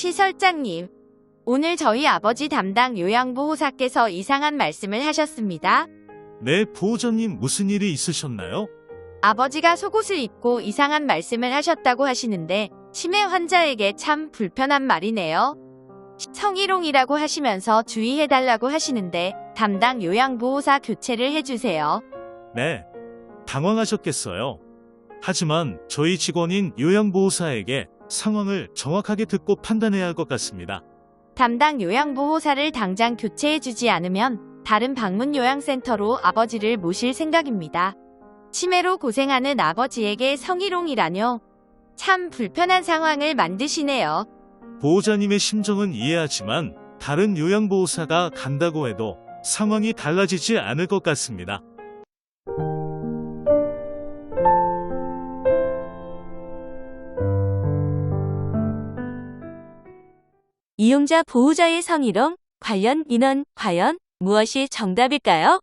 시설장님, 오늘 저희 아버지 담당 요양보호사께서 이상한 말씀을 하셨습니다. 네, 보호자님 무슨 일이 있으셨나요? 아버지가 속옷을 입고 이상한 말씀을 하셨다고 하시는데 치매 환자에게 참 불편한 말이네요. 성희롱이라고 하시면서 주의해달라고 하시는데 담당 요양보호사 교체를 해주세요. 네, 당황하셨겠어요. 하지만 저희 직원인 요양보호사에게 상황을 정확하게 듣고 판단해야 할 것 같습니다. 담당 요양보호사를 당장 교체해주지 않으면 다른 방문 요양센터로 아버지를 모실 생각입니다. 치매로 고생하는 아버지에게 성희롱이라뇨. 참 불편한 상황을 만드시네요. 보호자님의 심정은 이해하지만 다른 요양보호사가 간다고 해도 상황이 달라지지 않을 것 같습니다. 이용자 보호자의 성희롱 관련 민원 과연 무엇이 정답일까요?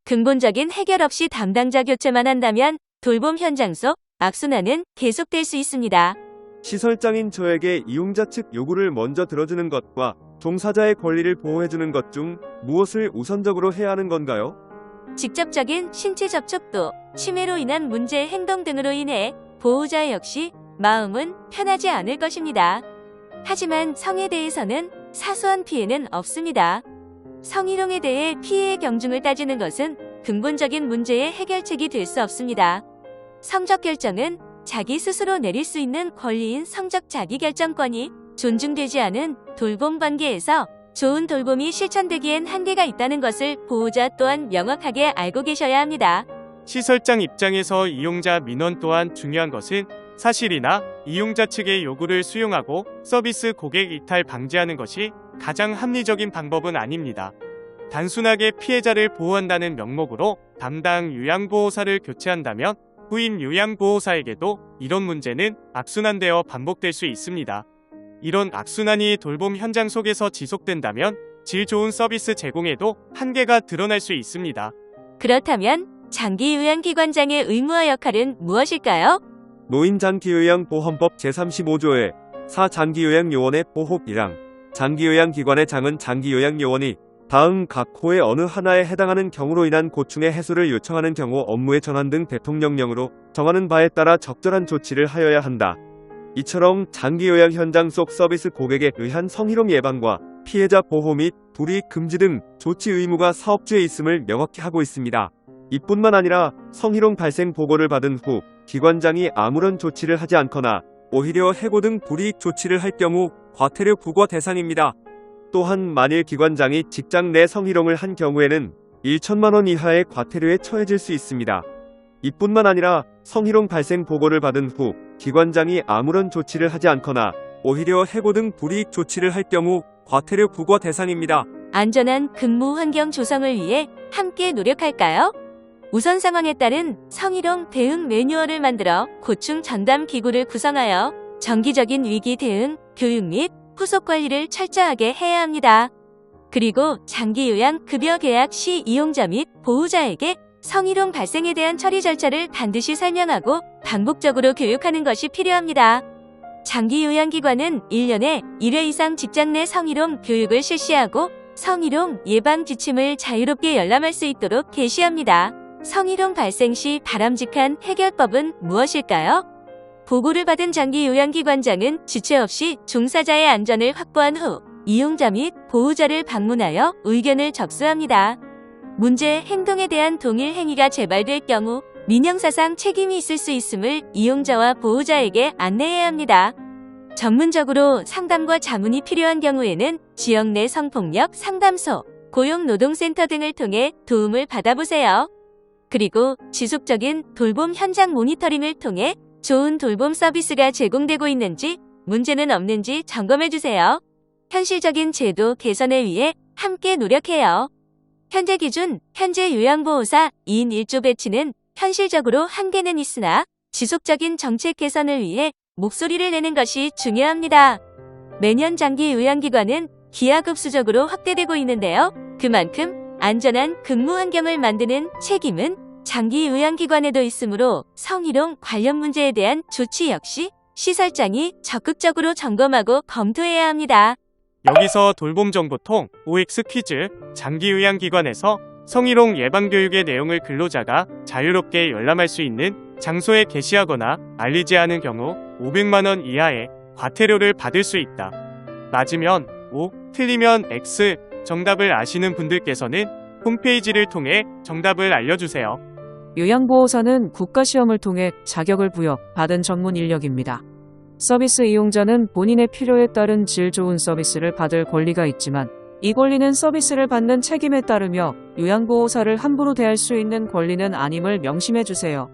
근본적인 해결 없이 담당자 교체만 한다면 돌봄 현장 속 악순환은 계속될 수 있습니다. 시설장인 저에게 이용자 측 요구를 먼저 들어주는 것과 종사자의 권리를 보호해주는 것 중 무엇을 우선적으로 해야 하는 건가요? 직접적인 신체 접촉도, 치매로 인한 문제 행동 등으로 인해 보호자 역시 마음은 편하지 않을 것입니다. 하지만 성에 대해서는 사소한 피해는 없습니다. 성희롱에 대해 피해의 경중을 따지는 것은 근본적인 문제의 해결책이 될 수 없습니다. 성적 결정은 자기 스스로 내릴 수 있는 권리인 성적 자기결정권이 존중되지 않은 돌봄 관계에서 좋은 돌봄이 실천되기엔 한계가 있다는 것을 보호자 또한 명확하게 알고 계셔야 합니다. 시설장 입장에서 이용자 민원 또한 중요한 것은 사실이나 이용자 측의 요구를 수용하고 서비스 고객 이탈 방지하는 것이 가장 합리적인 방법은 아닙니다. 단순하게 피해자를 보호한다는 명목으로 담당 요양보호사를 교체한다면 후임 요양보호사에게도 이런 문제는 악순환되어 반복될 수 있습니다. 이런 악순환이 돌봄 현장 속에서 지속된다면 질 좋은 서비스 제공에도 한계가 드러날 수 있습니다. 그렇다면 장기요양기관장의 의무와 역할은 무엇일까요? 노인장기요양보험법 제35조의 4 장기요양요원의 보호 1항 장기요양기관의 장은 장기요양요원이 다음 각 호의 어느 하나에 해당하는 경우로 인한 고충의 해소를 요청하는 경우 업무의 전환 등 대통령령으로 정하는 바에 따라 적절한 조치를 하여야 한다. 이처럼 장기요양 현장 속 서비스 고객에 의한 성희롱 예방과 피해자 보호 및 불이익 금지 등 조치 의무가 사업주에 있음을 명확히 하고 있습니다. 이뿐만 아니라 성희롱 발생 보고를 받은 후 기관장이 아무런 조치를 하지 않거나 오히려 해고 등 불이익 조치를 할 경우 과태료 부과 대상입니다. 또한 만일 기관장이 직장 내 성희롱을 한 경우에는 1천만 원 이하의 과태료에 처해질 수 있습니다. 이뿐만 아니라 성희롱 발생 보고를 받은 후 기관장이 아무런 조치를 하지 않거나 오히려 해고 등 불이익 조치를 할 경우 과태료 부과 대상입니다. 안전한 근무 환경 조성을 위해 함께 노력할까요? 우선 상황에 따른 성희롱 대응 매뉴얼을 만들어 고충 전담 기구를 구성하여 정기적인 위기 대응, 교육 및 후속 관리를 철저하게 해야 합니다. 그리고 장기요양 급여 계약 시 이용자 및 보호자에게 성희롱 발생에 대한 처리 절차를 반드시 설명하고 반복적으로 교육하는 것이 필요합니다. 장기요양기관은 1년에 1회 이상 직장 내 성희롱 교육을 실시하고 성희롱 예방 지침을 자유롭게 열람할 수 있도록 게시합니다. 성희롱 발생 시 바람직한 해결법은 무엇일까요? 보고를 받은 장기요양기관장은 주체 없이 종사자의 안전을 확보한 후 이용자 및 보호자를 방문하여 의견을 접수합니다. 문제 행동에 대한 동일 행위가 재발될 경우 민형사상 책임이 있을 수 있음을 이용자와 보호자에게 안내해야 합니다. 전문적으로 상담과 자문이 필요한 경우에는 지역 내 성폭력 상담소, 고용노동센터 등을 통해 도움을 받아보세요. 그리고 지속적인 돌봄 현장 모니터링을 통해 좋은 돌봄 서비스가 제공되고 있는지 문제는 없는지 점검해주세요. 현실적인 제도 개선을 위해 함께 노력해요. 현재 기준 현재 요양보호사 2인 1조 배치는 현실적으로 한계는 있으나 지속적인 정책 개선을 위해 목소리를 내는 것이 중요합니다. 매년 장기 요양기관은 기하급수적으로 확대되고 있는데요. 그만큼 안전한 근무 환경을 만드는 책임은 장기 요양기관에도 있으므로 성희롱 관련 문제에 대한 조치 역시 시설장이 적극적으로 점검하고 검토해야 합니다. 여기서 돌봄정보통 OX 퀴즈. 장기요양기관에서 성희롱 예방교육의 내용을 근로자가 자유롭게 열람할 수 있는 장소에 게시하거나 알리지 않은 경우 500만 원 이하의 과태료를 받을 수 있다. 맞으면 O, 틀리면 X. 정답을 아시는 분들께서는 홈페이지를 통해 정답을 알려주세요. 요양보호사는 국가시험을 통해 자격을 부여받은 전문 인력입니다. 서비스 이용자는 본인의 필요에 따른 질 좋은 서비스를 받을 권리가 있지만 이 권리는 서비스를 받는 책임에 따르며 요양보호사를 함부로 대할 수 있는 권리는 아님을 명심해 주세요.